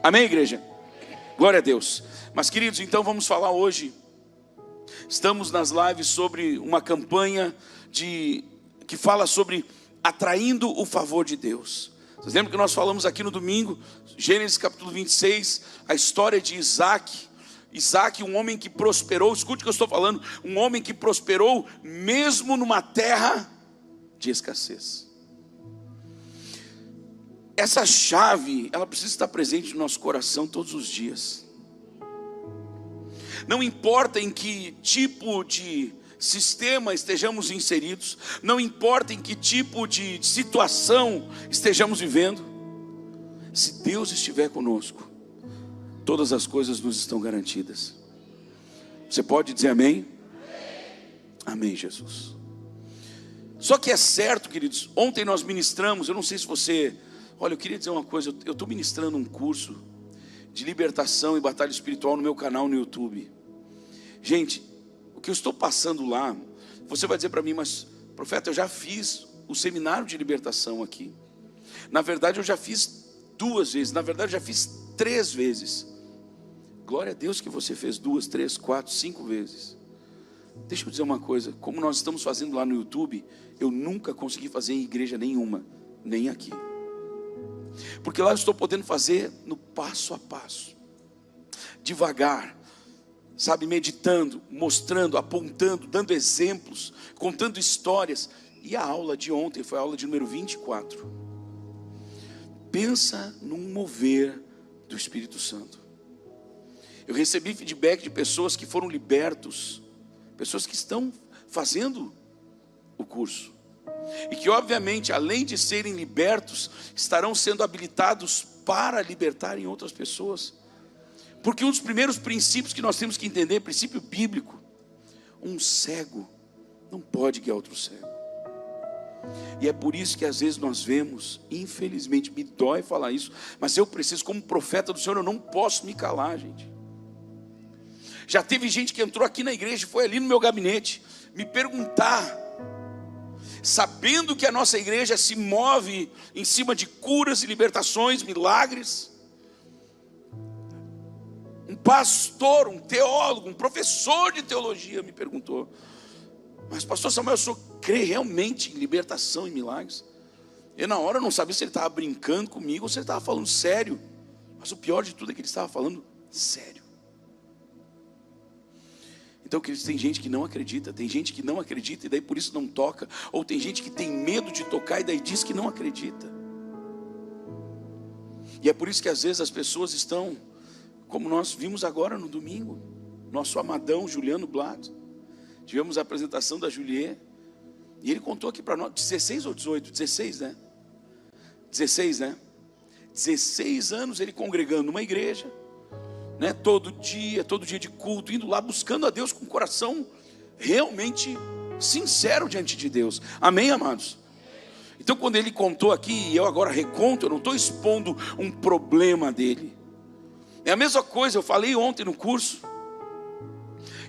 Amém, igreja? Glória a Deus. Mas queridos, então vamos falar hoje. Estamos nas lives sobre uma campanha que fala sobre atraindo o favor de Deus. Vocês lembram que nós falamos aqui no domingo, Gênesis capítulo 26, a história de Isaac. Isaac, um homem que prosperou, escute o que eu estou falando, um homem que prosperou mesmo numa terra de escassez. Essa chave, ela precisa estar presente no nosso coração todos os dias. Não importa em que tipo de sistema estejamos inseridos, não importa em que tipo de situação estejamos vivendo, se Deus estiver conosco, todas as coisas nos estão garantidas. Você pode dizer amém? Amém, Jesus. Só que é certo, queridos, ontem nós ministramos, eu não sei se você... Olha, eu queria dizer uma coisa, eu estou ministrando um curso de libertação e batalha espiritual no meu canal no YouTube. Gente, o que eu estou passando lá, você vai dizer para mim, mas profeta, eu já fiz o seminário de libertação aqui. Na verdade eu já fiz 2 vezes, na verdade eu já fiz 3 vezes. Glória a Deus que você fez 2, 3, 4, 5 vezes. Deixa eu dizer uma coisa, como nós estamos fazendo lá no YouTube, eu nunca consegui fazer em igreja nenhuma, nem aqui. Porque lá eu estou podendo fazer no passo a passo, devagar, sabe, meditando, mostrando, apontando, dando exemplos, contando histórias. E a aula de ontem foi a aula de número 24. Pensa num mover do Espírito Santo. Eu recebi feedback de pessoas que foram libertos, pessoas que estão fazendo o curso. E que obviamente, além de serem libertos, estarão sendo habilitados para libertarem outras pessoas. Porque um dos primeiros princípios que nós temos que entender, princípio bíblico, um cego não pode guiar outro cego. E é por isso que às vezes nós vemos, infelizmente, me dói falar isso, mas eu preciso, como profeta do Senhor, eu não posso me calar, gente. Já teve gente que entrou aqui na igreja e foi ali no meu gabinete me perguntar, sabendo que a nossa igreja se move em cima de curas e libertações, milagres. Um pastor, um teólogo, um professor de teologia me perguntou, mas pastor Samuel, o senhor crê realmente em libertação e milagres? Eu na hora não sabia se ele estava brincando comigo ou se ele estava falando sério. Mas o pior de tudo é que ele estava falando sério. Então, queridos, tem gente que não acredita, tem gente que não acredita e daí por isso não toca, ou tem gente que tem medo de tocar e daí diz que não acredita. E é por isso que às vezes as pessoas estão, como nós vimos agora no domingo, nosso amadão Juliano Blatt, tivemos a apresentação da Juliet, e ele contou aqui para nós, 16 ou 18, 16 né? 16 né? 16 anos ele congregando numa igreja, né, todo dia de culto, indo lá buscando a Deus com o coração realmente sincero diante de Deus. Amém, amados? Então quando ele contou aqui, e eu agora reconto, eu não estou expondo um problema dele. É a mesma coisa, eu falei ontem no curso.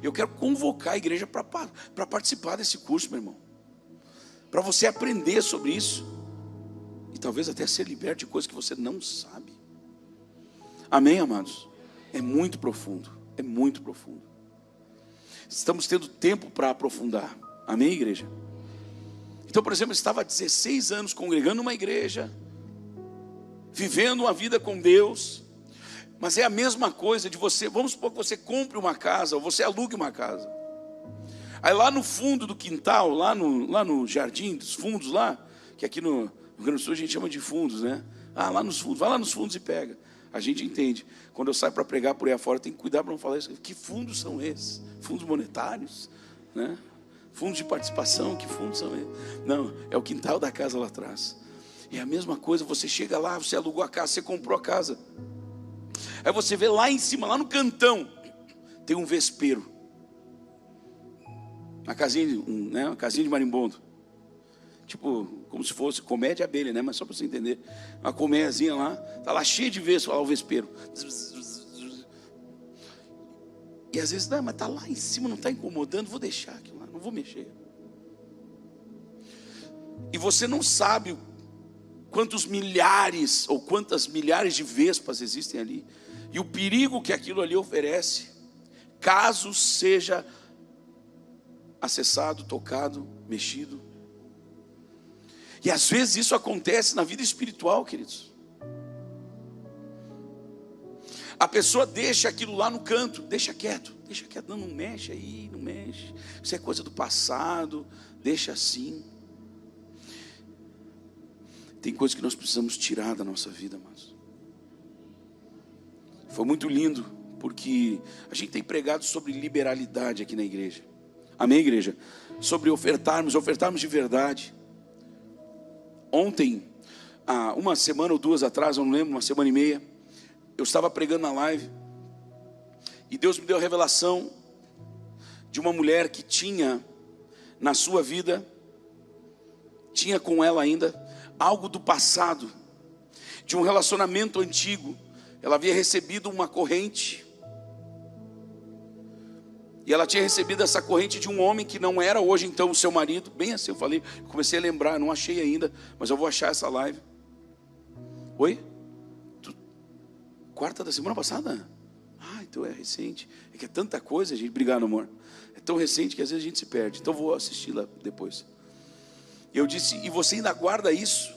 Eu quero convocar a igreja para participar desse curso, meu irmão. Para você aprender sobre isso. E talvez até ser liberto de coisas que você não sabe. Amém, amados? É muito profundo, é muito profundo. Estamos tendo tempo para aprofundar. Amém, igreja? Então, por exemplo, eu estava há 16 anos congregando numa igreja, vivendo uma vida com Deus. Mas é a mesma coisa de você, vamos supor que você compre uma casa, ou você alugue uma casa. Aí lá no fundo do quintal, lá no jardim dos fundos lá, que aqui no Rio Grande do Sul a gente chama de fundos, né? Ah, lá nos fundos, vai lá nos fundos e pega. A gente entende. Quando eu saio para pregar por aí afora, tem que cuidar para não falar isso. Que fundos são esses? Fundos monetários? Né? Fundos de participação? Que fundos são esses? Não, é o quintal da casa lá atrás. É a mesma coisa, você chega lá, você alugou a casa, você comprou a casa. Aí você vê lá em cima, lá no cantão, tem um vespeiro. Uma casinha, né? Uma casinha de marimbondo. Tipo, como se fosse colmeia de abelha, né? Mas só para você entender. Uma colmeiazinha lá, tá lá cheia de vespa, lá o vespeiro. E às vezes, não, mas tá lá em cima, não está incomodando, vou deixar aquilo lá, não vou mexer. E você não sabe quantos milhares ou quantas milhares de vespas existem ali, e o perigo que aquilo ali oferece, caso seja acessado, tocado, mexido. E às vezes isso acontece na vida espiritual, queridos. A pessoa deixa aquilo lá no canto, deixa quieto, não mexe aí, não mexe, isso é coisa do passado, deixa assim. Tem coisas que nós precisamos tirar da nossa vida, mas foi muito lindo, porque a gente tem pregado sobre liberalidade aqui na igreja. Amém, igreja? Sobre ofertarmos de verdade. Ontem, uma semana ou duas atrás, eu não lembro, uma semana e meia, eu estava pregando na live, e Deus me deu a revelação de uma mulher que tinha na sua vida, tinha com ela ainda, algo do passado, de um relacionamento antigo. Ela havia recebido uma corrente, e ela tinha recebido essa corrente de um homem que não era hoje então o seu marido. Bem assim, eu falei, comecei a lembrar, não achei ainda, mas eu vou achar essa live. Oi? Quarta da semana passada? Então é recente. É que é tanta coisa, gente. Obrigado, amor. É tão recente que às vezes a gente se perde. Então vou assistir lá depois. E eu disse, e você ainda guarda isso?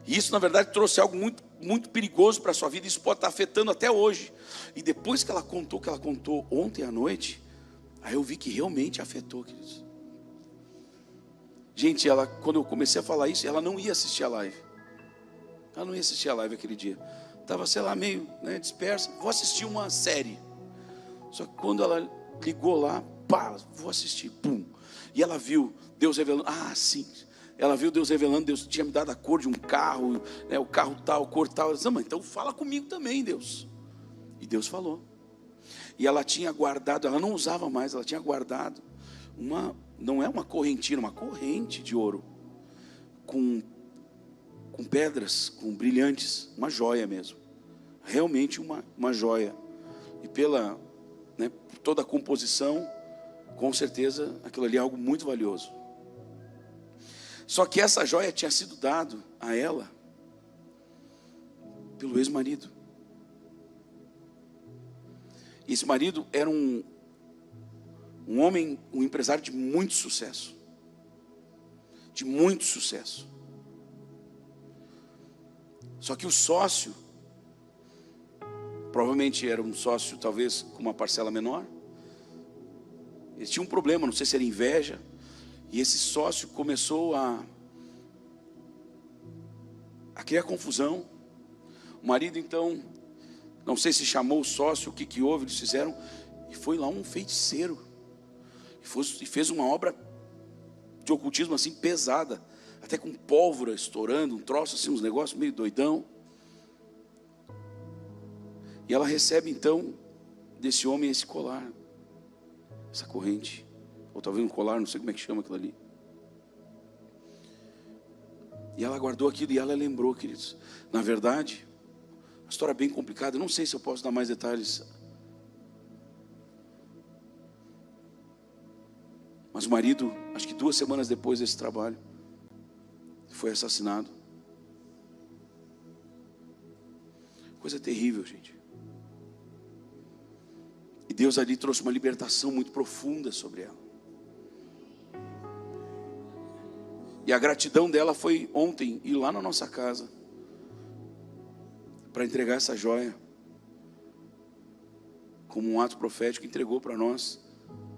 E isso na verdade trouxe algo muito, muito perigoso para a sua vida. Isso pode estar afetando até hoje. E depois que ela contou ontem à noite, aí eu vi que realmente afetou, queridos. Gente, quando eu comecei a falar isso, ela não ia assistir a live. Ela não ia assistir a live aquele dia. Estava, sei lá, meio dispersa. Vou assistir uma série. Só que quando ela ligou lá, pá, vou assistir, pum. E ela viu Deus revelando, sim. Ela viu Deus revelando, Deus tinha me dado a cor de um carro, o carro tal, cor tal. Ela disse, mas então fala comigo também, Deus. E Deus falou. E ela tinha guardado, ela não usava mais, ela tinha guardado não é uma correntina, uma corrente de ouro, com pedras, com brilhantes, uma joia mesmo, realmente uma joia, e pela toda a composição, com certeza aquilo ali é algo muito valioso. Só que essa joia tinha sido dado a ela pelo ex-marido. Esse marido era um homem, um empresário de muito sucesso, Só que o sócio, provavelmente era um sócio talvez com uma parcela menor, ele tinha um problema, não sei se era inveja, e esse sócio começou a criar confusão. O marido então, não sei se chamou o sócio, o que houve, eles fizeram, e foi lá um feiticeiro, e fez uma obra de ocultismo assim pesada, até com pólvora estourando, um troço assim, uns negócios meio doidão. E ela recebe então desse homem esse colar, essa corrente, ou talvez um colar, não sei como é que chama aquilo ali. E ela guardou aquilo e ela lembrou, queridos. Na verdade, a história é bem complicada, eu não sei se eu posso dar mais detalhes. Mas o marido, acho que 2 semanas depois desse trabalho, foi assassinado. Coisa terrível, gente. E Deus ali trouxe uma libertação muito profunda sobre ela. E a gratidão dela foi ontem ir lá na nossa casa para entregar essa joia como um ato profético, entregou para nós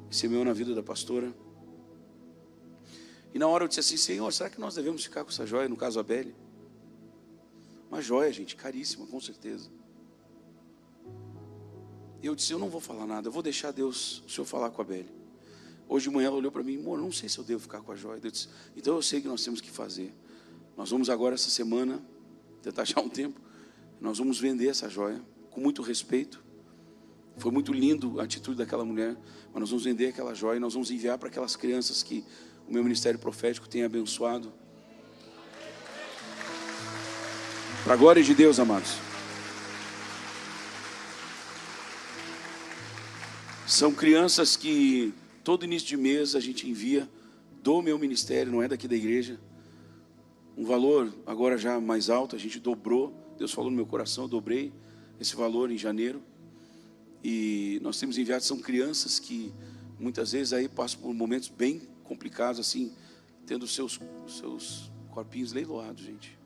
e semeou na vida da pastora. E na hora eu disse assim, Senhor, será que nós devemos ficar com essa joia, no caso a Belle? Uma joia, gente, caríssima, com certeza. E eu disse, eu não vou falar nada, eu vou deixar Deus, o Senhor falar com a Belle. Hoje de manhã ela olhou para mim, amor, não sei se eu devo ficar com a joia. Eu disse, então eu sei o que nós temos que fazer. Nós vamos agora essa semana, tentar achar um tempo, nós vamos vender essa joia, com muito respeito. Foi muito lindo a atitude daquela mulher, mas nós vamos vender aquela joia e nós vamos enviar para aquelas crianças que o meu ministério profético tem abençoado. Para a glória de Deus, amados. São crianças que todo início de mês a gente envia do meu ministério, não é daqui da igreja, um valor agora já mais alto, a gente dobrou. Deus falou no meu coração, eu dobrei esse valor em janeiro. E nós temos enviado, são crianças que muitas vezes aí passam por momentos bem complicados, assim, tendo seus corpinhos leiloados, gente.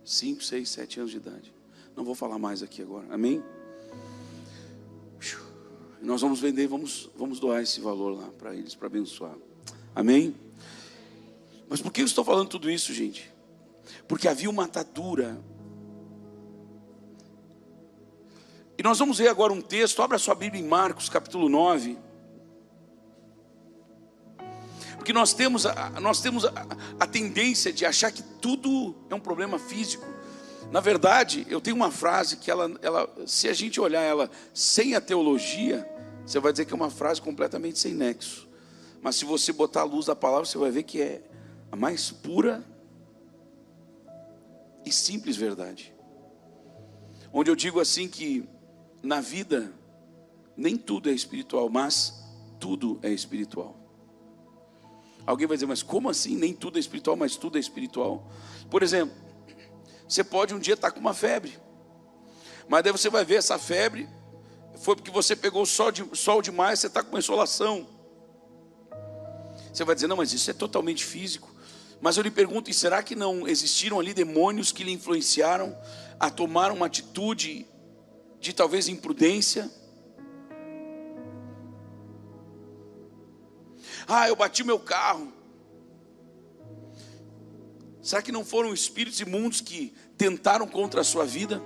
5, 6, 7 anos de idade. Não vou falar mais aqui agora, amém? Nós vamos vender, vamos doar esse valor lá para eles, para abençoar, amém? Mas por que eu estou falando tudo isso, gente? Porque havia uma atadura. E nós vamos ver agora um texto, abra sua Bíblia em Marcos capítulo 9. Porque nós temos a tendência de achar que tudo é um problema físico. Na verdade, eu tenho uma frase que ela, se a gente olhar ela sem a teologia, você vai dizer que é uma frase completamente sem nexo. Mas se você botar a luz da palavra, você vai ver que é a mais pura e simples verdade. Onde eu digo assim que na vida nem tudo é espiritual, mas tudo é espiritual. Alguém vai dizer, mas como assim? Nem tudo é espiritual, mas tudo é espiritual. Por exemplo, você pode um dia estar com uma febre, mas daí você vai ver essa febre foi porque você pegou sol demais, você está com insolação. Você vai dizer, não, mas isso é totalmente físico. Mas eu lhe pergunto, e será que não existiram ali demônios que lhe influenciaram a tomar uma atitude de talvez imprudência? Ah, eu bati meu carro. Será que não foram espíritos imundos que tentaram contra a sua vida?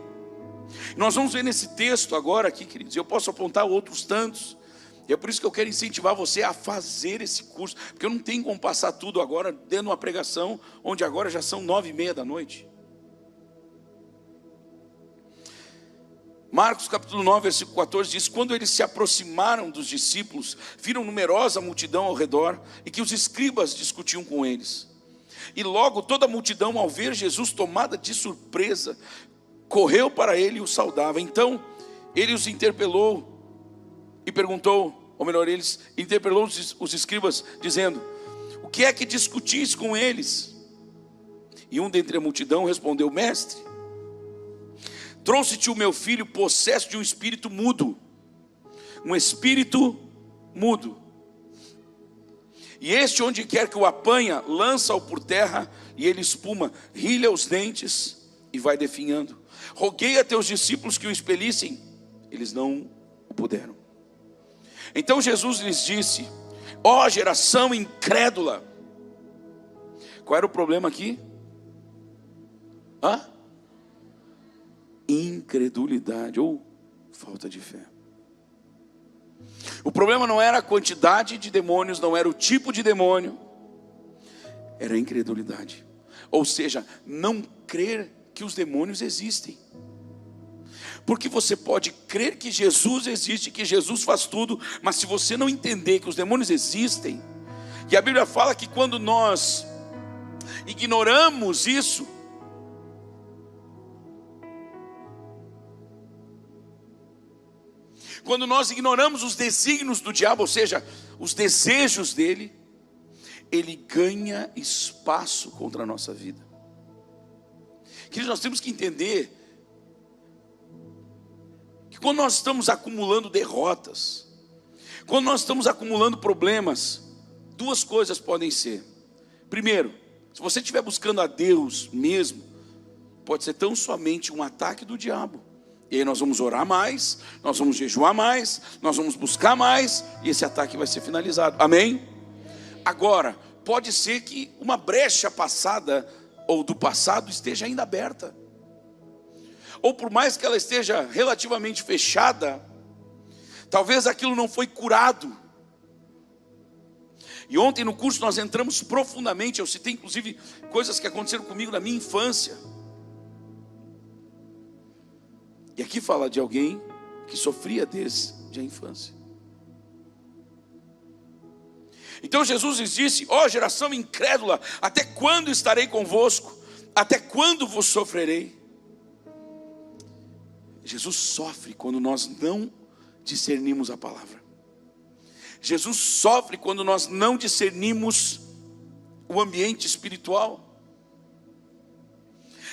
Nós vamos ver nesse texto agora aqui, queridos. Eu posso apontar outros tantos. E é por isso que eu quero incentivar você a fazer esse curso. Porque eu não tenho como passar tudo agora dentro de uma pregação, onde agora já são 9:30 da noite. Marcos capítulo 9, versículo 14 diz: quando eles se aproximaram dos discípulos, viram numerosa multidão ao redor, e que os escribas discutiam com eles. E logo toda a multidão, ao ver Jesus tomada de surpresa, correu para ele e o saudava. Então ele os interpelou e perguntou, ou melhor, eles interpelou os escribas, dizendo: o que é que discutis com eles? E um dentre a multidão respondeu: mestre, trouxe-te o meu filho possesso de um espírito mudo. Um espírito mudo. E este, onde quer que o apanha, lança-o por terra, e ele espuma, rilha os dentes e vai definhando. Roguei a teus discípulos que o expelissem, eles não o puderam. Então Jesus lhes disse: ó geração incrédula. Qual era o problema aqui? Incredulidade ou falta de fé. O problema não era a quantidade de demônios, não era o tipo de demônio, era a incredulidade. Ou seja, não crer que os demônios existem. Porque você pode crer que Jesus existe, que Jesus faz tudo, mas se você não entender que os demônios existem, e a Bíblia fala que quando nós ignoramos isso, quando nós ignoramos os desígnios do diabo, ou seja, os desejos dele, ele ganha espaço contra a nossa vida. Queridos, nós temos que entender que quando nós estamos acumulando derrotas, quando nós estamos acumulando problemas, duas coisas podem ser. Primeiro, se você estiver buscando a Deus mesmo, pode ser tão somente um ataque do diabo. E aí nós vamos orar mais, nós vamos jejuar mais, nós vamos buscar mais, e esse ataque vai ser finalizado, amém? Agora, pode ser que uma brecha passada, ou do passado, esteja ainda aberta. Ou por mais que ela esteja relativamente fechada, talvez aquilo não foi curado. E ontem no curso nós entramos profundamente, eu citei inclusive coisas que aconteceram comigo na minha infância. E aqui fala de alguém que sofria desde a infância. Então Jesus lhes disse: ó geração incrédula, até quando estarei convosco? Até quando vos sofrerei? Jesus sofre quando nós não discernimos a palavra. Jesus sofre quando nós não discernimos o ambiente espiritual.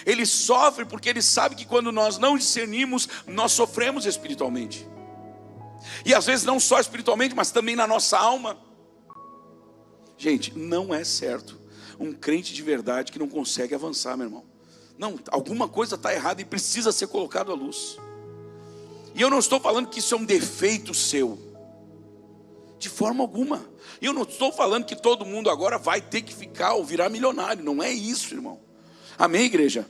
Ele sofre porque ele sabe que quando nós não discernimos, nós sofremos espiritualmente. E às vezes não só espiritualmente, mas também na nossa alma. Gente, não é certo um crente de verdade que não consegue avançar, meu irmão. Não, alguma coisa está errada e precisa ser colocado à luz. E eu não estou falando que isso é um defeito seu, de forma alguma. E eu não estou falando que todo mundo agora vai ter que ficar ou virar milionário. Não é isso, irmão. Amém, igreja?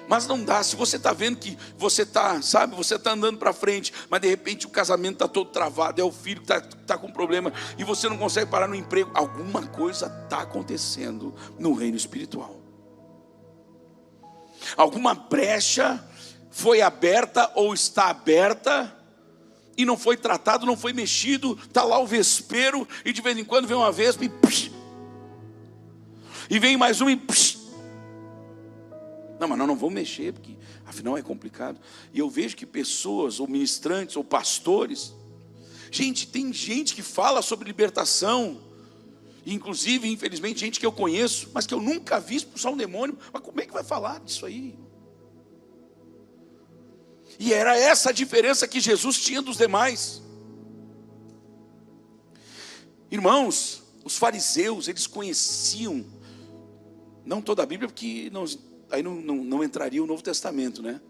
Mas não dá, se você está vendo que você está, sabe, você está andando para frente, mas de repente o casamento está todo travado, é o filho que está com problema, e você não consegue parar no emprego, alguma coisa está acontecendo no reino espiritual. Alguma brecha foi aberta ou está aberta, e não foi tratado, não foi mexido, está lá o vespeiro, e de vez em quando vem uma vespa e vem mais uma e não, mas nós não vamos mexer, porque afinal é complicado. E eu vejo que pessoas, ou ministrantes, ou pastores, gente, tem gente que fala sobre libertação, inclusive, infelizmente, gente que eu conheço, mas que eu nunca vi expulsar um demônio. Mas como é que vai falar disso aí? E era essa a diferença que Jesus tinha dos demais. Irmãos, os fariseus, eles conheciam, não toda a Bíblia, porque aí não entraria o Novo Testamento, né?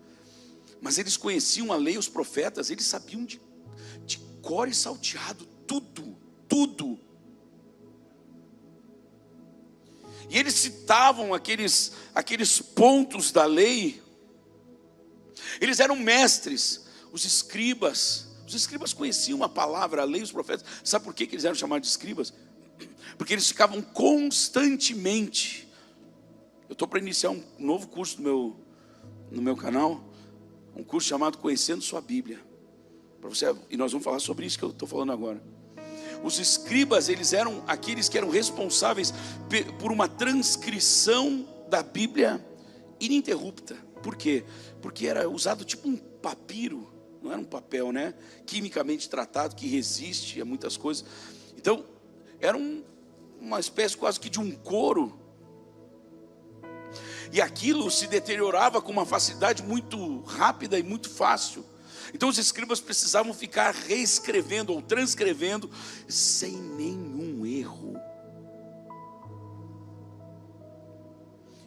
Mas eles conheciam a lei, os profetas, eles sabiam de cor e salteado, tudo. E eles citavam aqueles pontos da lei. Eles eram mestres. Os escribas conheciam a palavra, a lei, os profetas. Sabe por que eles eram chamados de escribas? Porque eles ficavam constantemente. Eu estou para iniciar um novo curso no meu canal, um curso chamado Conhecendo Sua Bíblia. E nós vamos falar sobre isso que eu estou falando agora. Os escribas, eles eram aqueles que eram responsáveis por uma transcrição da Bíblia ininterrupta. Por quê? Porque era usado tipo um papiro, não era um papel, né? Quimicamente tratado, que resiste a muitas coisas. Então, era uma espécie quase que de um couro. E aquilo se deteriorava com uma facilidade muito rápida e muito fácil. Então os escribas precisavam ficar reescrevendo ou transcrevendo sem nenhum erro.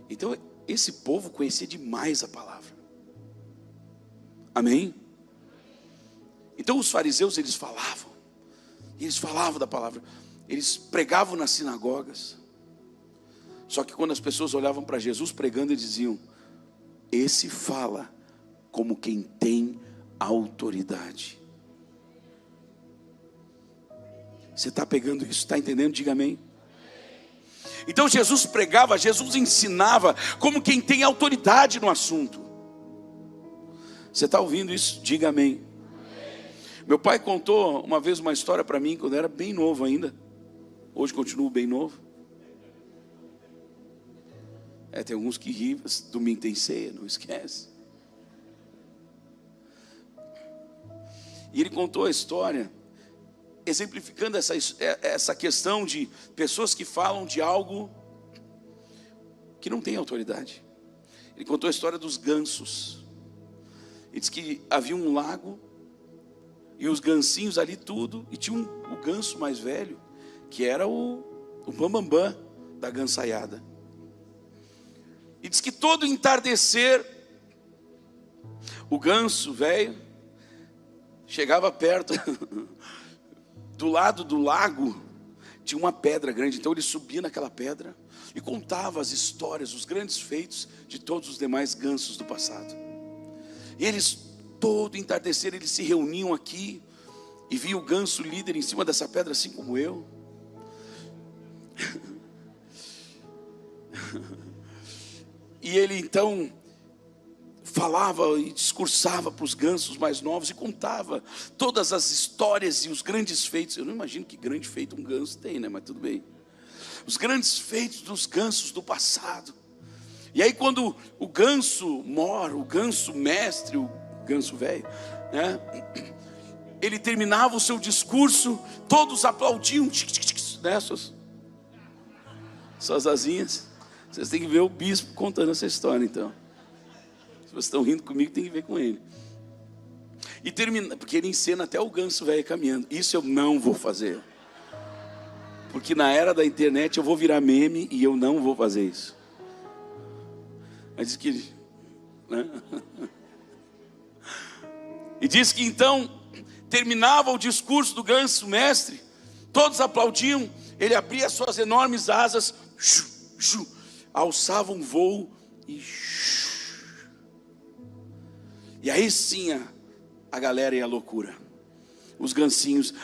Então esse povo conhecia demais a palavra. Amém? Então os fariseus, eles falavam da palavra, eles pregavam nas sinagogas. Só que quando as pessoas olhavam para Jesus pregando, eles diziam: esse fala como quem tem autoridade. Você está pegando isso? Está entendendo? Diga amém. Então Jesus pregava, Jesus ensinava como quem tem autoridade no assunto. Você está ouvindo isso? Diga amém. Meu pai contou uma vez uma história para mim quando eu era bem novo ainda. Hoje continuo bem novo. Tem alguns que riem, domingo tem ceia, não esquece. E ele contou a história, exemplificando essa questão de pessoas que falam de algo que não tem autoridade. Ele contou a história dos gansos. Ele disse que havia um lago, e os gansinhos ali tudo, e tinha o ganso mais velho, que era o bambambam da gansaiada. E diz que todo entardecer, o ganso velho chegava perto, do lado do lago, tinha uma pedra grande. Então ele subia naquela pedra e contava as histórias, os grandes feitos de todos os demais gansos do passado. E eles, todo entardecer, eles se reuniam aqui, e via o ganso líder em cima dessa pedra, assim como eu. E ele então falava e discursava para os gansos mais novos e contava todas as histórias e os grandes feitos. Eu não imagino que grande feito um ganso tem, né? Mas tudo bem. Os grandes feitos dos gansos do passado. E aí quando o ganso mor, o ganso mestre, o ganso velho, né? Ele terminava o seu discurso, todos aplaudiam, né? Suas asinhas. Vocês têm que ver o bispo contando essa história, então. Se vocês estão rindo comigo, tem que ver com ele. E termina, porque ele ensina até o ganso velho caminhando. Isso eu não vou fazer. Porque na era da internet eu vou virar meme e eu não vou fazer isso. Mas diz que... né? E diz que então, terminava o discurso do ganso mestre, todos aplaudiam, ele abria suas enormes asas, alçava um voo e aí sim a galera ia à loucura. Os gansinhos,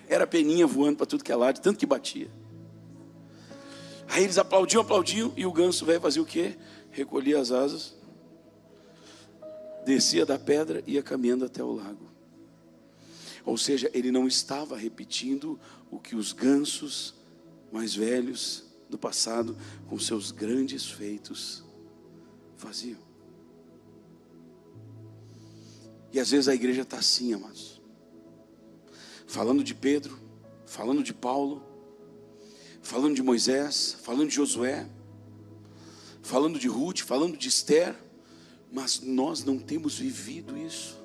era peninha voando para tudo que é lado, tanto que batia. Aí eles aplaudiam, e o ganso velho fazia o quê? Recolhia as asas, descia da pedra e ia caminhando até o lago. Ou seja, ele não estava repetindo o que os gansos mais velhos do passado, com seus grandes feitos, faziam. E às vezes a igreja está assim, amados, falando de Pedro, falando de Paulo, falando de Moisés, falando de Josué, falando de Ruth, falando de Esther, mas nós não temos vivido isso.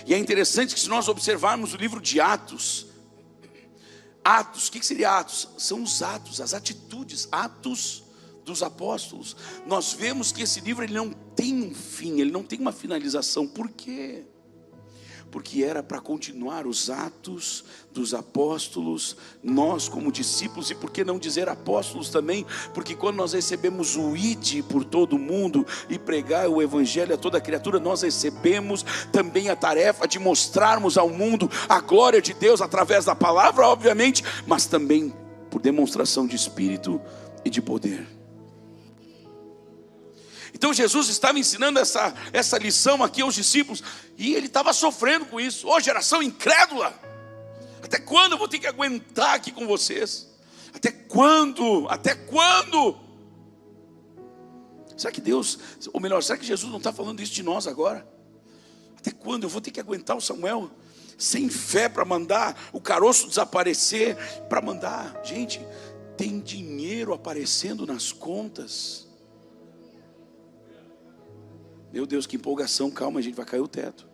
E é interessante que se nós observarmos o livro de Atos, o que seria Atos? São os atos, as atitudes, atos dos apóstolos. Nós vemos que esse livro ele não tem um fim, ele não tem uma finalização. Por quê? Porque era para continuar os atos dos apóstolos, nós como discípulos, e por que não dizer apóstolos também? Porque quando nós recebemos o ide por todo o mundo e pregar o evangelho a toda criatura, nós recebemos também a tarefa de mostrarmos ao mundo a glória de Deus através da palavra, obviamente, mas também por demonstração de espírito e de poder. Então Jesus estava ensinando essa lição aqui aos discípulos, e ele estava sofrendo com isso. Ô geração incrédula, até quando eu vou ter que aguentar aqui com vocês? Até quando? Até quando? Será que Deus, ou melhor, será que Jesus não está falando isso de nós agora? Até quando eu vou ter que aguentar o Samuel sem fé para mandar o caroço desaparecer, para mandar, gente, tem dinheiro aparecendo nas contas. Meu Deus, que empolgação, calma, a gente vai cair o teto.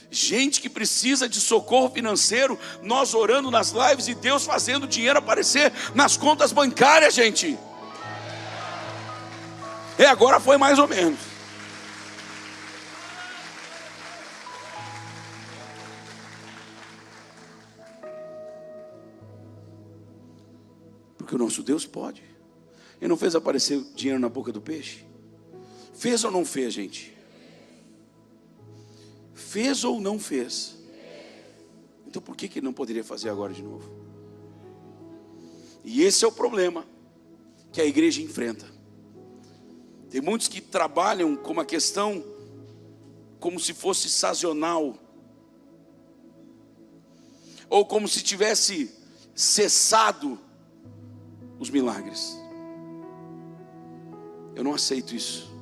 Gente que precisa de socorro financeiro, nós orando nas lives e Deus fazendo dinheiro aparecer nas contas bancárias, gente. Agora foi mais ou menos. Porque o nosso Deus pode. Ele não fez aparecer dinheiro na boca do peixe? Fez ou não fez, gente? Fez ou não fez? Então por que ele não poderia fazer agora de novo? E esse é o problema que a igreja enfrenta. Tem muitos que trabalham com uma questão como se fosse sazonal, ou como se tivesse cessado os milagres. Eu não aceito isso.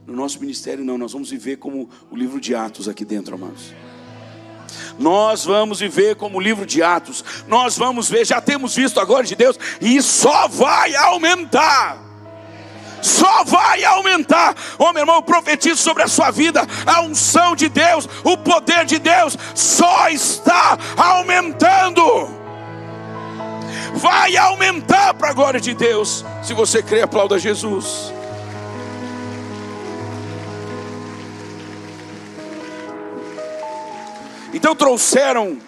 No nosso ministério não, nós vamos viver como o livro de Atos aqui dentro, amados. Nós vamos viver como o livro de Atos. Nós vamos ver, já temos visto a glória de Deus, e só vai aumentar. Só vai aumentar. Ô meu irmão, eu profetizo sobre a sua vida, a unção de Deus, o poder de Deus só está aumentando. Vai aumentar para a glória de Deus. Se você crê, aplauda Jesus. Então trouxeram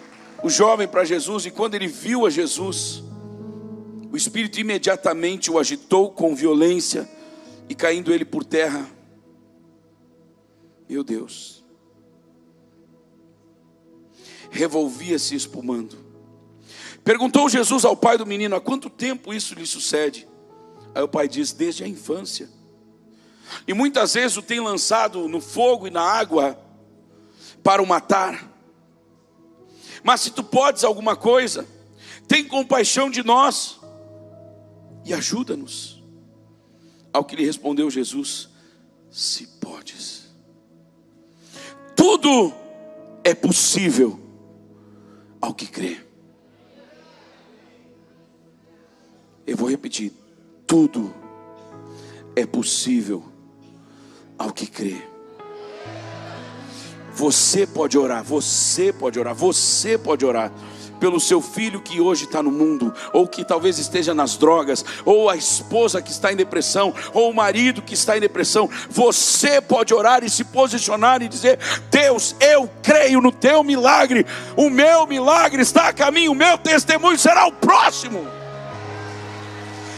o jovem para Jesus, e quando ele viu a Jesus, o Espírito imediatamente o agitou com violência, e caindo ele por terra, meu Deus, revolvia-se espumando. Perguntou Jesus ao pai do menino: há quanto tempo isso lhe sucede? Aí o pai diz: desde a infância. E muitas vezes o tem lançado no fogo e na água para o matar. Mas se tu podes alguma coisa, tem compaixão de nós e ajuda-nos. Ao que lhe respondeu Jesus: se podes. Tudo é possível ao que crê. repetir: tudo é possível ao que crê. Você pode orar, você pode orar, você pode orar pelo seu filho que hoje está no mundo, ou que talvez esteja nas drogas, ou a esposa que está em depressão, ou o marido que está em depressão. Você pode orar e se posicionar e dizer: Deus, eu creio no teu milagre, o meu milagre está a caminho, o meu testemunho será o próximo.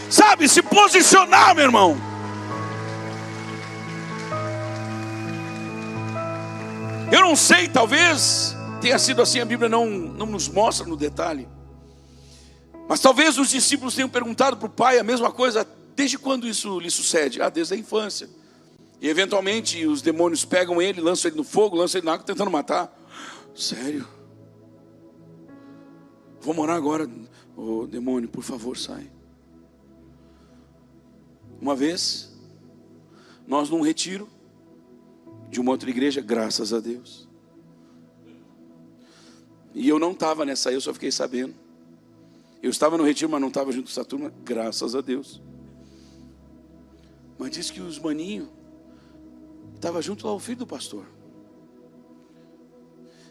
Sabe, se posicionar, meu irmão. Eu não sei, talvez tenha sido assim, a Bíblia não nos mostra no detalhe, mas talvez os discípulos tenham perguntado para o pai a mesma coisa: desde quando isso lhe sucede? Desde a infância. E eventualmente os demônios pegam ele, lançam ele no fogo, lançam ele na água, tentando matar. Sério? Vou morar agora. Ô demônio, por favor, sai. Uma vez, nós num retiro de uma outra igreja, graças a Deus, e eu não estava nessa aí, eu só fiquei sabendo. Eu estava no retiro, mas não estava junto com essa turma, graças a Deus. Mas disse que os maninhos estavam junto lá, o filho do pastor.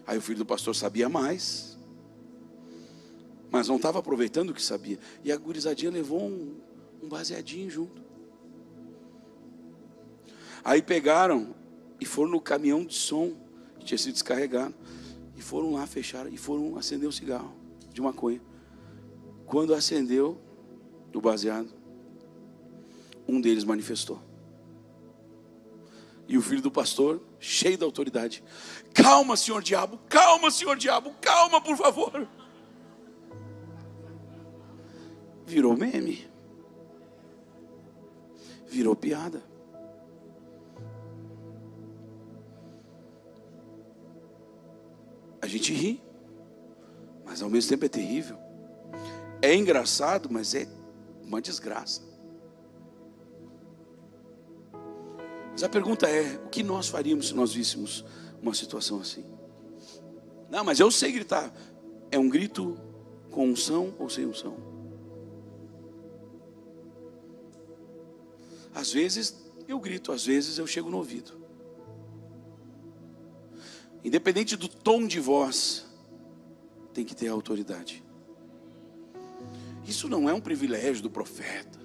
Aí o filho do pastor sabia mais, mas não estava aproveitando o que sabia. E a gurizadinha levou um baseadinho junto. Aí pegaram e foram no caminhão de som que tinha sido descarregado, e foram lá, fecharam e foram acender um cigarro de maconha. Quando acendeu o baseado, um deles manifestou. E o filho do pastor, cheio da autoridade: calma, senhor diabo, calma, por favor. Virou meme, virou piada. A gente ri, mas ao mesmo tempo é terrível. É engraçado, mas é uma desgraça. Mas a pergunta é: o que nós faríamos se nós víssemos uma situação assim? Não, mas eu sei gritar. É um grito com unção ou sem unção? Às vezes eu grito, às vezes eu chego no ouvido. Independente do tom de voz, tem que ter autoridade. Isso não é um privilégio do profeta,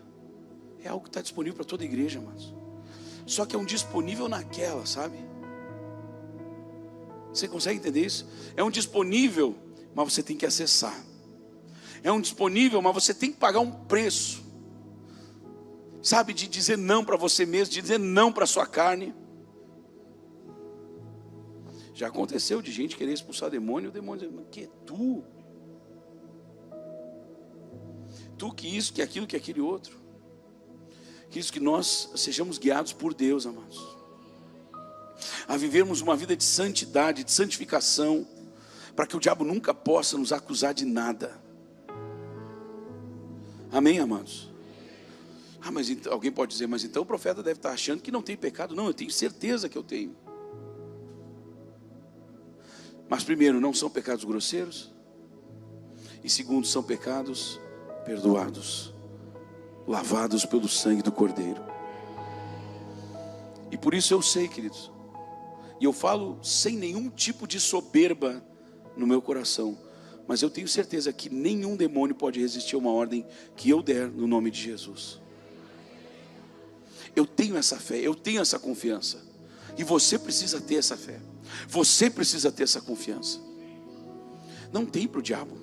é algo que está disponível para toda a igreja, amados. Só que é um disponível naquela, sabe? Você consegue entender isso? É um disponível, mas você tem que acessar. É um disponível, mas você tem que pagar um preço, sabe? De dizer não para você mesmo, de dizer não para a sua carne. Já aconteceu de gente querer expulsar demônio, o demônio diz: mas que é tu? Tu que isso, que aquilo, que aquele outro. Que isso, que nós sejamos guiados por Deus, amados, a vivermos uma vida de santidade, de santificação, para que o diabo nunca possa nos acusar de nada. Amém, amados? Mas então, alguém pode dizer: mas então o profeta deve estar achando que não tem pecado. Não, eu tenho certeza que eu tenho. Mas primeiro, não são pecados grosseiros. E segundo, são pecados perdoados, lavados pelo sangue do Cordeiro. E por isso eu sei, queridos, e eu falo sem nenhum tipo de soberba no meu coração, mas eu tenho certeza que nenhum demônio pode resistir a uma ordem que eu der no nome de Jesus. Eu tenho essa fé, eu tenho essa confiança. E você precisa ter essa fé. Você precisa ter essa confiança. Não tem para o diabo.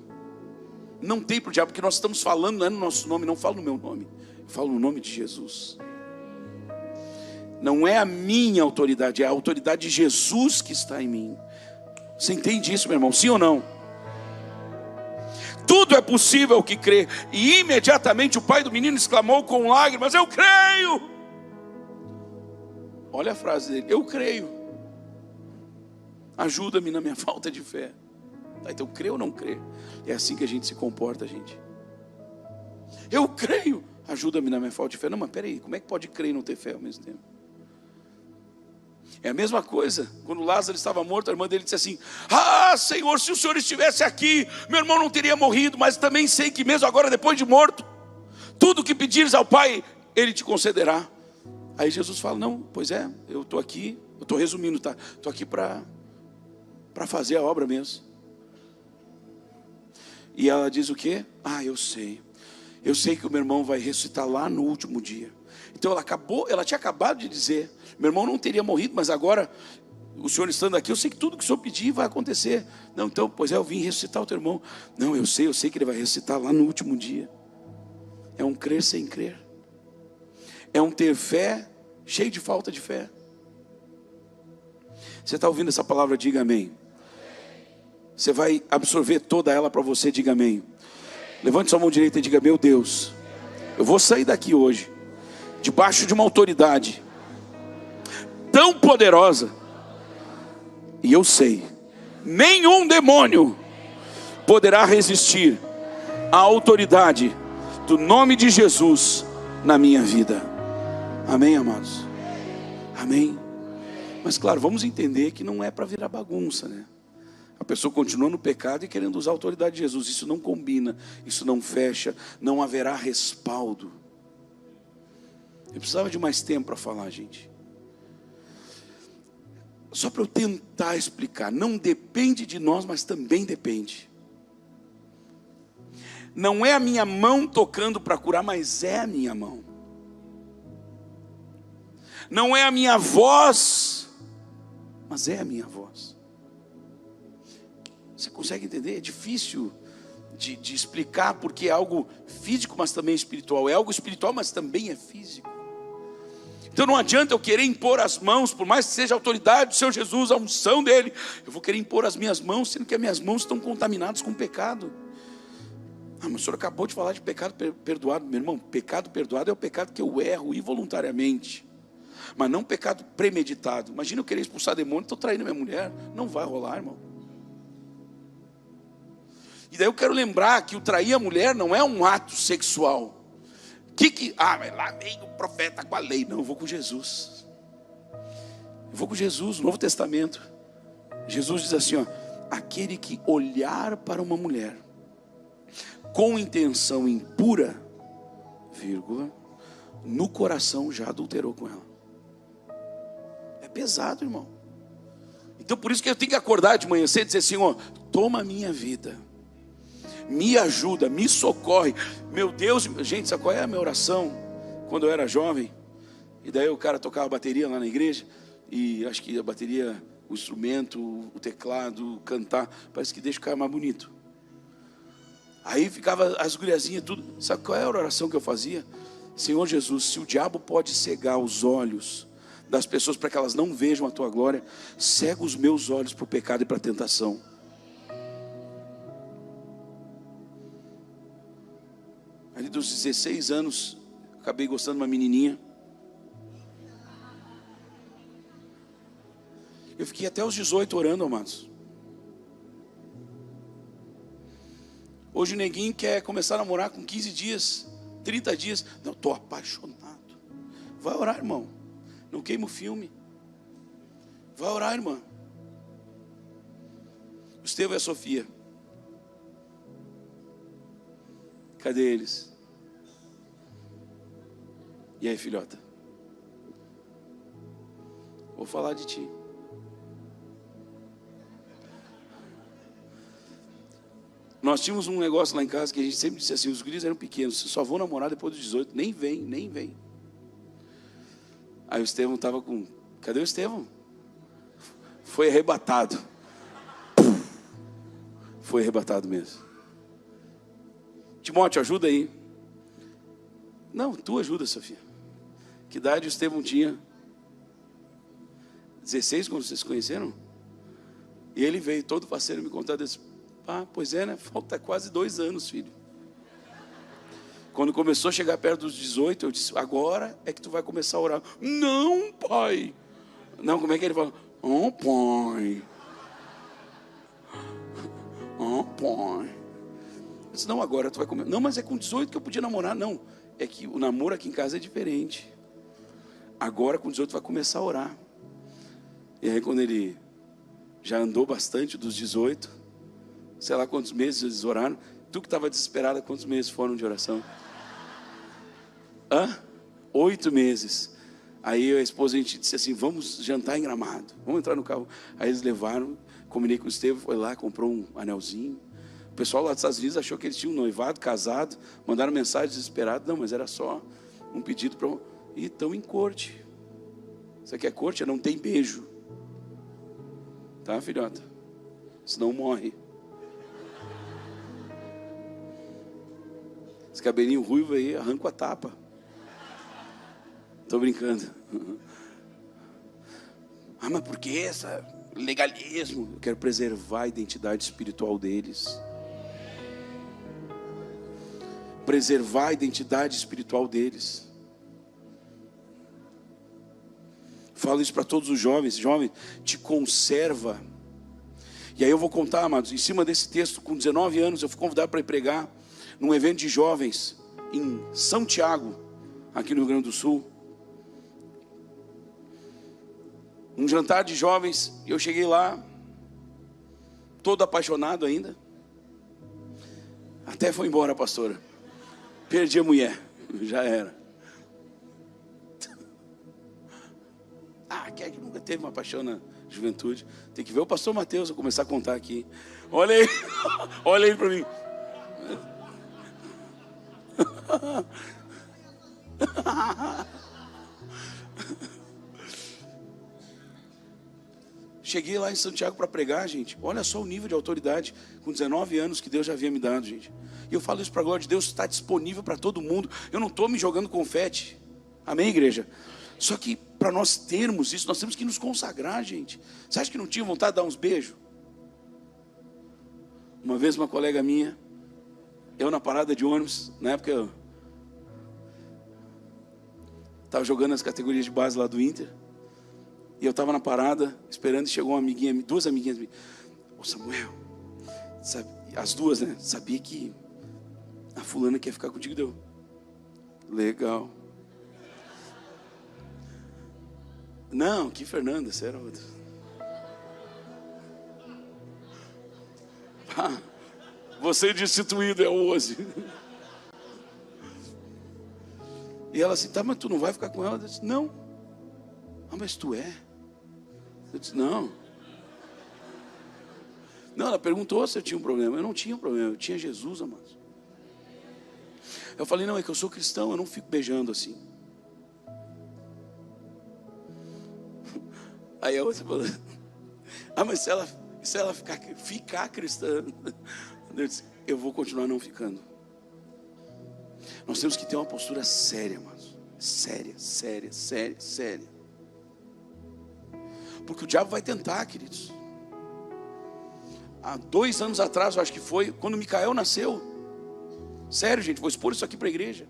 Não tem para o diabo, porque nós estamos falando, não é no nosso nome, não falo no meu nome, eu falo no nome de Jesus. Não é a minha autoridade, é a autoridade de Jesus que está em mim. Você entende isso, meu irmão? Sim ou não? Tudo é possível ao que crê. E imediatamente o pai do menino exclamou com lágrimas: eu creio. Olha a frase dele: eu creio. Ajuda-me na minha falta de fé. Então, crê ou não crê? É assim que a gente se comporta, gente. Eu creio. Ajuda-me na minha falta de fé. Não, mas peraí, como é que pode crer e não ter fé ao mesmo tempo? É a mesma coisa, quando Lázaro estava morto, a irmã dele disse assim: Senhor, se o Senhor estivesse aqui, meu irmão não teria morrido. Mas também sei que mesmo agora, depois de morto, tudo que pedires ao Pai, Ele te concederá. Aí Jesus fala, não, pois é, eu estou aqui, eu estou resumindo, tá? Estou aqui para fazer a obra mesmo. E ela diz o quê? Eu sei que o meu irmão vai ressuscitar lá no último dia. Então ela tinha acabado de dizer, meu irmão não teria morrido, mas agora, o senhor estando aqui, eu sei que tudo que o senhor pedir vai acontecer. Não, então, pois é, eu vim ressuscitar o teu irmão. Não, eu sei que ele vai ressuscitar lá no último dia. É um crer sem crer. É um ter fé cheio de falta de fé. Você está ouvindo essa palavra? Diga amém. Você vai absorver toda ela para você, diga amém. Levante sua mão direita e diga, meu Deus, eu vou sair daqui hoje, debaixo de uma autoridade tão poderosa, e eu sei, nenhum demônio poderá resistir à autoridade do nome de Jesus na minha vida. Amém, amados? Amém? Mas claro, vamos entender que não é para virar bagunça, né? A pessoa continua no pecado e querendo usar a autoridade de Jesus. Isso não combina, isso não fecha, não haverá respaldo. Eu precisava de mais tempo para falar, gente. Só para eu tentar explicar. Não depende de nós, mas também depende. Não é a minha mão tocando para curar, mas é a minha mão. Não é a minha voz, mas é a minha voz. Você consegue entender? É difícil de explicar, porque é algo físico, mas também espiritual. É algo espiritual, mas também é físico. Então não adianta eu querer impor as mãos, por mais que seja a autoridade do Senhor Jesus, a unção dele. Eu vou querer impor as minhas mãos, sendo que as minhas mãos estão contaminadas com pecado. Mas o senhor acabou de falar de pecado perdoado. Meu irmão, pecado perdoado é o pecado que eu erro involuntariamente, mas não pecado premeditado. Imagina eu querer expulsar demônio, estou traindo minha mulher. Não vai rolar, irmão. E daí eu quero lembrar que o trair a mulher não é um ato sexual. Mas lá vem o profeta com a lei. Não, eu vou com Jesus. Eu vou com Jesus, no Novo Testamento. Jesus diz assim, aquele que olhar para uma mulher com intenção impura, vírgula, no coração já adulterou com ela. É pesado, irmão. Então por isso que eu tenho que acordar de manhã cedo e dizer assim, toma a minha vida, me ajuda, me socorre. Meu Deus, gente, sabe qual é a minha oração? Quando eu era jovem, e daí o cara tocava bateria lá na igreja, e acho que a bateria, o instrumento, o teclado, cantar, parece que deixa o cara mais bonito. Aí ficava as guriazinhas tudo. Sabe qual é a oração que eu fazia? Senhor Jesus, se o diabo pode cegar os olhos das pessoas para que elas não vejam a tua glória, cega os meus olhos para o pecado e para a tentação. Ali dos 16 anos, acabei gostando de uma menininha. Eu fiquei até os 18 orando, amados. Hoje o neguinho quer começar a namorar com 15 dias, 30 dias. Não, estou apaixonado. Vai orar, irmão. Não queima o filme. Vai orar, irmã. O Estevão e a Sofia. Cadê eles? E aí, filhota? Vou falar de ti. Nós tínhamos um negócio lá em casa que a gente sempre disse assim, os guris eram pequenos, só vão namorar depois dos 18, nem vem. Aí o Estevão estava com... Cadê o Estevão? Foi arrebatado. Foi arrebatado mesmo. Timóteo, ajuda aí. Não, tu ajuda, Sofia. Que idade o Estevão tinha? 16 quando vocês se conheceram? E ele veio todo parceiro me contar desse... pois é, né? Falta quase 2 anos, filho. Quando começou a chegar perto dos 18, eu disse, agora é que tu vai começar a orar. Não, pai. Não, como é que ele fala? Pai. Pai. Eu disse, não, agora tu vai comer. Não, mas é com 18 que eu podia namorar. Não, é que o namoro aqui em casa é diferente. Agora com 18 vai começar a orar. E aí quando ele já andou bastante dos 18, sei lá quantos meses eles oraram. Tu que estava desesperada, quantos meses foram de oração? 8 meses. Aí a esposa, a gente disse assim, vamos jantar em Gramado, vamos entrar no carro. Aí eles levaram, combinei com o Estevão, foi lá, comprou um anelzinho. O pessoal lá dos Estados Unidos achou que eles tinham noivado, casado, mandaram mensagem desesperada. Não, mas era só um pedido para... E estão em corte. Isso aqui é corte, não tem beijo. Tá, filhota? Senão morre. Esse cabelinho ruivo aí, arranco a tapa. Estou brincando. Ah, mas por que essa legalismo? Eu quero preservar a identidade espiritual deles. Preservar a identidade espiritual deles. Falo isso para todos os jovens. Jovem, te conserva. E aí eu vou contar, amados, em cima desse texto, com 19 anos, eu fui convidado para ir pregar num evento de jovens em São Tiago, aqui no Rio Grande do Sul. Um jantar de jovens, e eu cheguei lá, todo apaixonado ainda. Até foi embora, pastora. Perdi a mulher, já era. Quem é que nunca teve uma paixão na juventude? Tem que ver o pastor Mateus, eu começar a contar aqui. Olha aí, olha aí para mim. Cheguei lá em Santiago para pregar, gente. Olha só o nível de autoridade com 19 anos que Deus já havia me dado, gente. E eu falo isso para a glória de Deus, está disponível para todo mundo. Eu não estou me jogando confete. Amém, igreja? Só que para nós termos isso, nós temos que nos consagrar, gente. Você acha que não tinha vontade de dar uns beijos? Uma vez uma colega minha, eu na parada de ônibus, na época eu estava jogando as categorias de base lá do Inter. E eu estava na parada, esperando, e chegou uma amiguinha, duas amiguinhas. Ô Samuel, sabe, as duas, né? Sabia que a fulana quer ficar contigo, deu. Legal. Não, que Fernanda, essa era outra. Você destituído é hoje. E ela assim, tá, mas tu não vai ficar com ela? Eu disse, não. Ah, mas tu é? Eu disse, não. Não, ela perguntou se eu tinha um problema. Eu não tinha um problema, eu tinha Jesus, amados. Eu falei, não, é que eu sou cristão, eu não fico beijando assim. Aí a outra falou, ah, mas se ela ficar cristã, eu disse, eu vou continuar não ficando. Nós temos que ter uma postura séria, amados. Séria. Porque o diabo vai tentar, queridos. Há 2 anos atrás, eu acho que foi, quando Micael nasceu. Sério, gente, vou expor isso aqui para a igreja.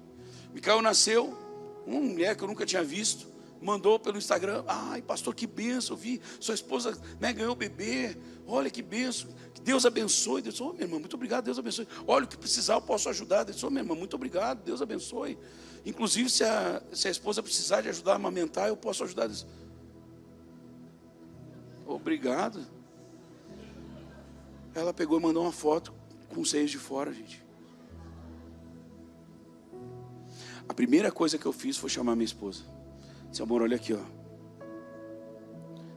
Micael nasceu, uma mulher que eu nunca tinha visto, mandou pelo Instagram, ai pastor, que bênção, eu vi, sua esposa, né, ganhou o bebê, olha que bênção, que Deus abençoe. Deus, minha irmã, muito obrigado, Deus abençoe. Olha, o que precisar eu posso ajudar. Deus, minha irmã, muito obrigado, Deus abençoe. Inclusive se a esposa precisar de ajudar a amamentar, eu posso ajudar. Deus, obrigado. Ela pegou e mandou uma foto com os seios de fora, gente. A primeira coisa que eu fiz foi chamar minha esposa. Disse, amor, olha aqui, ó.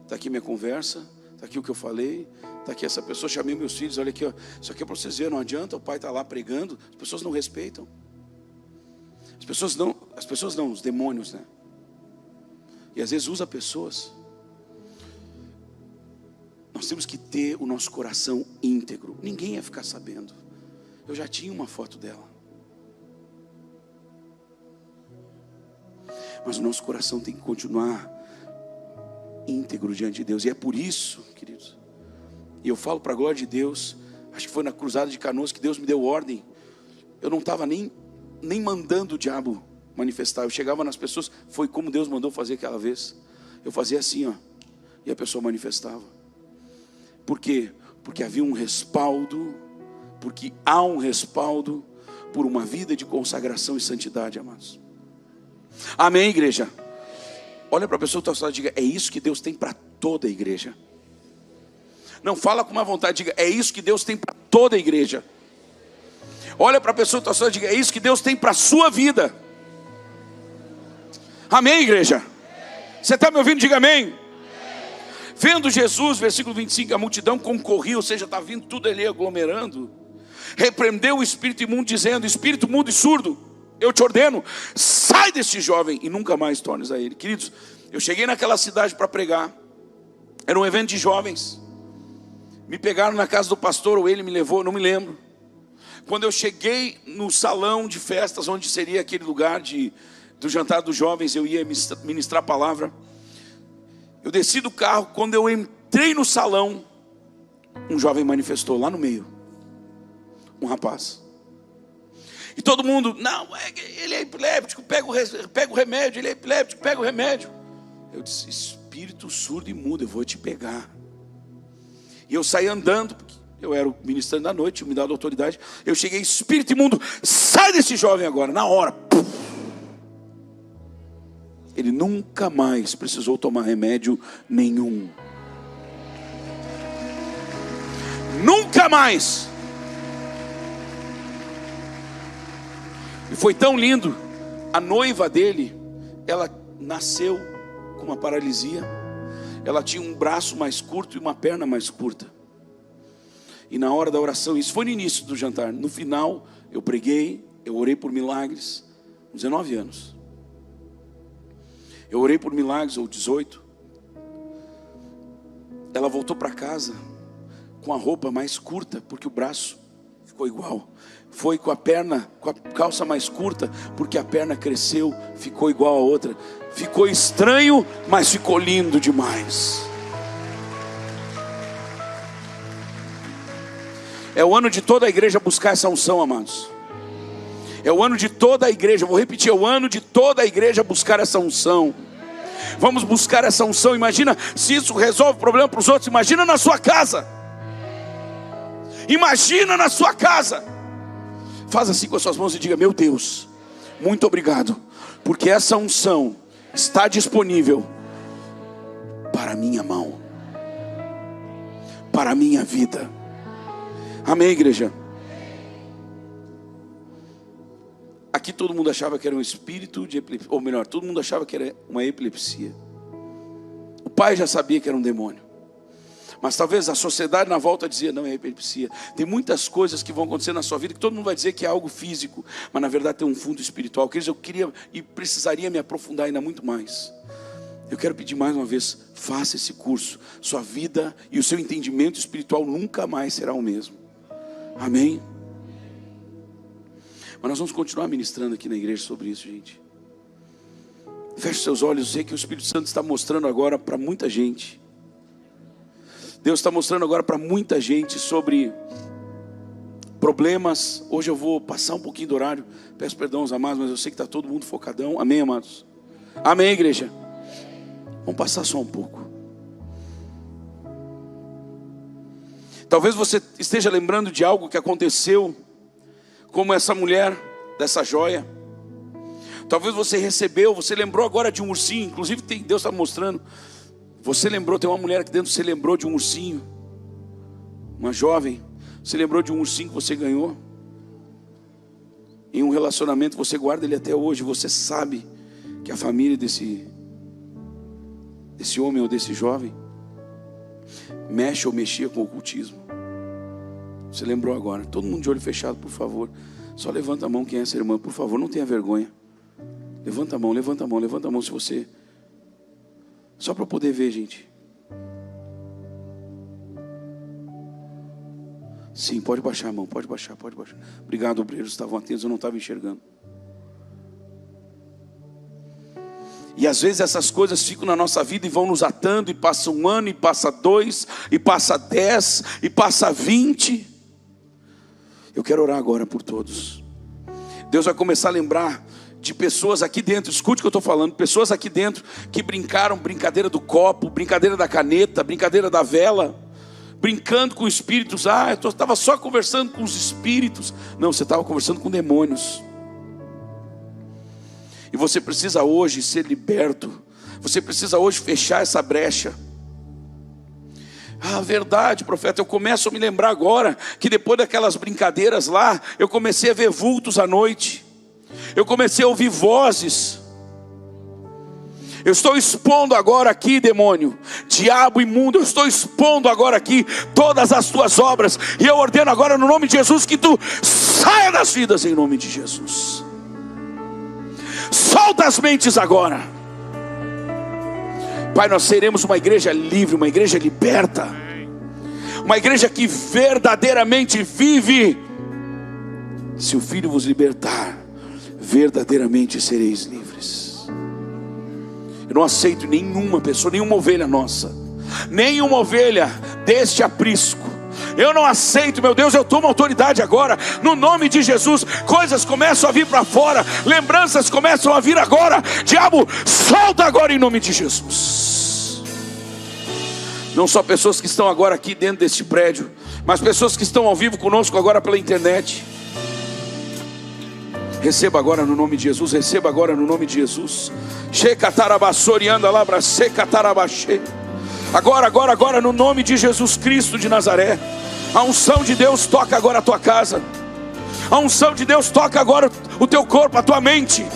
Está aqui minha conversa, está aqui o que eu falei, está aqui essa pessoa, chamei meus filhos, olha aqui, ó. Isso aqui é para vocês verem, não adianta, o pai está lá pregando, as pessoas não respeitam. As pessoas não, os demônios, né? E às vezes usa pessoas. Nós temos que ter o nosso coração íntegro. Ninguém ia ficar sabendo. Eu já tinha uma foto dela. Mas o nosso coração tem que continuar íntegro diante de Deus. E é por isso, queridos, e eu falo para a glória de Deus, acho que foi na cruzada de Canoas que Deus me deu ordem. Eu não estava nem mandando o diabo manifestar. Eu chegava nas pessoas, foi como Deus mandou fazer aquela vez. Eu fazia assim, ó, e a pessoa manifestava. Por quê? Porque havia um respaldo, porque há um respaldo por uma vida de consagração e santidade, amados. Amém, igreja? Olha para a pessoa que está ao lado e diga, é isso que Deus tem para toda a igreja. Não, fala com uma vontade, diga, é isso que Deus tem para toda a igreja. Olha para a pessoa que está ao lado e diga, é isso que Deus tem para a sua vida. Amém, igreja? Você está me ouvindo? Diga amém. Vendo Jesus, versículo 25, a multidão concorria, ou seja, está vindo tudo ali aglomerando. Repreendeu o espírito imundo, dizendo: espírito mudo e surdo, eu te ordeno, sai deste jovem e nunca mais tornes a ele. Queridos, eu cheguei naquela cidade para pregar. Era um evento de jovens. Me pegaram na casa do pastor, ou ele me levou, não me lembro. Quando eu cheguei no salão de festas, onde seria aquele lugar do jantar dos jovens, eu ia ministrar a palavra. Eu desci do carro, quando eu entrei no salão, um jovem manifestou lá no meio. Um rapaz. E todo mundo: não, ele é epiléptico, pega o remédio, ele é epiléptico, pega o remédio. Eu disse: espírito surdo e mudo, eu vou te pegar. E eu saí andando, porque eu era o ministrante da noite, me dado autoridade. Eu cheguei: espírito imundo, sai desse jovem agora, na hora. Puf. Ele nunca mais precisou tomar remédio nenhum. Nunca mais. E foi tão lindo. A noiva dele, ela nasceu com uma paralisia. Ela tinha um braço mais curto e uma perna mais curta. E na hora da oração, isso foi no início do jantar. No final, eu preguei, eu orei por milagres. 19 anos. Eu orei por milagres, ou 18. Ela voltou para casa com a roupa mais curta, porque o braço ficou igual. Foi com a perna, com a calça mais curta, porque a perna cresceu, ficou igual a outra. Ficou estranho, mas ficou lindo demais. É o ano de toda a igreja buscar essa unção, amados. É o ano de toda a igreja, vou repetir, é o ano de toda a igreja buscar essa unção. Vamos buscar essa unção. Imagina se isso resolve o problema para os outros. Imagina na sua casa. Imagina na sua casa. Faz assim com as suas mãos e diga: meu Deus, muito obrigado, porque essa unção está disponível para a minha mão, para a minha vida. Amém, igreja? Aqui todo mundo achava que era um espírito de epilepsia, ou melhor, todo mundo achava que era uma epilepsia. O pai já sabia que era um demônio, mas talvez a sociedade na volta dizia: não, é epilepsia. Tem muitas coisas que vão acontecer na sua vida que todo mundo vai dizer que é algo físico, mas na verdade tem um fundo espiritual. Eu queria e precisaria me aprofundar ainda muito mais. Eu quero pedir mais uma vez: faça esse curso. Sua vida e o seu entendimento espiritual nunca mais será o mesmo. Amém? Mas nós vamos continuar ministrando aqui na igreja sobre isso, gente. Feche seus olhos, eu sei que o Espírito Santo está mostrando agora para muita gente. Deus está mostrando agora para muita gente sobre problemas. Hoje eu vou passar um pouquinho do horário. Peço perdão aos amados, mas eu sei que está todo mundo focadão. Amém, amados? Amém, igreja? Vamos passar só um pouco. Talvez você esteja lembrando de algo que aconteceu, como essa mulher, dessa joia. Talvez você recebeu, você lembrou agora de um ursinho. Inclusive Deus está mostrando. Você lembrou, tem uma mulher aqui dentro, você lembrou de um ursinho. Uma jovem, você lembrou de um ursinho que você ganhou. Em um relacionamento, você guarda ele até hoje. Você sabe que a família desse homem ou desse jovem mexe ou mexia com o ocultismo. Você lembrou agora. Todo mundo de olho fechado, por favor. Só levanta a mão quem é essa irmã, por favor, não tenha vergonha. Levanta a mão, levanta a mão, levanta a mão se você... Só para poder ver, gente. Sim, pode baixar a mão, pode baixar, pode baixar. Obrigado, obreiros, estavam atentos, eu não estava enxergando. E às vezes essas coisas ficam na nossa vida e vão nos atando, e passa um ano, e passa 2, e passa 10, e passa 20. Eu quero orar agora por todos. Deus vai começar a lembrar de pessoas aqui dentro, escute o que eu estou falando, pessoas aqui dentro que brincaram, brincadeira do copo, brincadeira da caneta, brincadeira da vela, brincando com espíritos. Eu estava só conversando com os espíritos. Não, você estava conversando com demônios. E você precisa hoje ser liberto. Você precisa hoje fechar essa brecha. Verdade, profeta, eu começo a me lembrar agora que depois daquelas brincadeiras lá, eu comecei a ver vultos à noite. Eu comecei a ouvir vozes. Eu estou expondo agora aqui, demônio, diabo imundo, eu estou expondo agora aqui todas as tuas obras, e eu ordeno agora no nome de Jesus que tu saia das vidas em nome de Jesus. Solta as mentes agora. Pai, nós seremos uma igreja livre, uma igreja liberta, uma igreja que verdadeiramente vive. Se o Filho vos libertar, verdadeiramente sereis livres. Eu não aceito nenhuma pessoa, nenhuma ovelha nossa, nenhuma ovelha deste aprisco. Eu não aceito, meu Deus, eu tomo autoridade agora, no nome de Jesus. Coisas começam a vir para fora, lembranças começam a vir agora. Diabo, solta agora em nome de Jesus. Não só pessoas que estão agora aqui dentro deste prédio, mas pessoas que estão ao vivo conosco agora pela internet. Receba agora no nome de Jesus, receba agora no nome de Jesus. Agora no nome de Jesus Cristo de Nazaré. A unção de Deus toca agora a tua casa. A unção de Deus toca agora o teu corpo, a tua mente.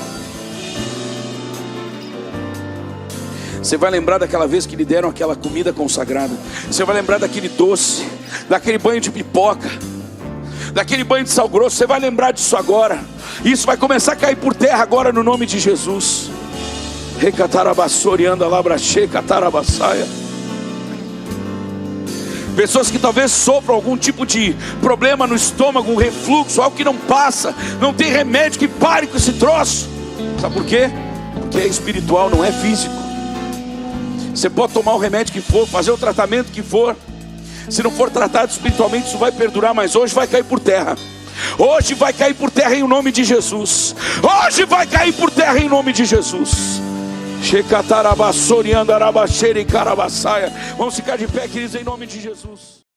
Você vai lembrar daquela vez que lhe deram aquela comida consagrada. Você vai lembrar daquele doce, daquele banho de pipoca, daquele banho de sal grosso. Você vai lembrar disso agora. Isso vai começar a cair por terra agora no nome de Jesus. Pessoas que talvez sofram algum tipo de problema no estômago, um refluxo, algo que não passa, não tem remédio que pare com esse troço. Sabe por quê? Porque é espiritual, não é físico. Você pode tomar o remédio que for, fazer o tratamento que for, se não for tratado espiritualmente, isso vai perdurar, mas hoje vai cair por terra. Hoje vai cair por terra em nome de Jesus. Hoje vai cair por terra em nome de Jesus. Vamos ficar de pé, queridos, em nome de Jesus.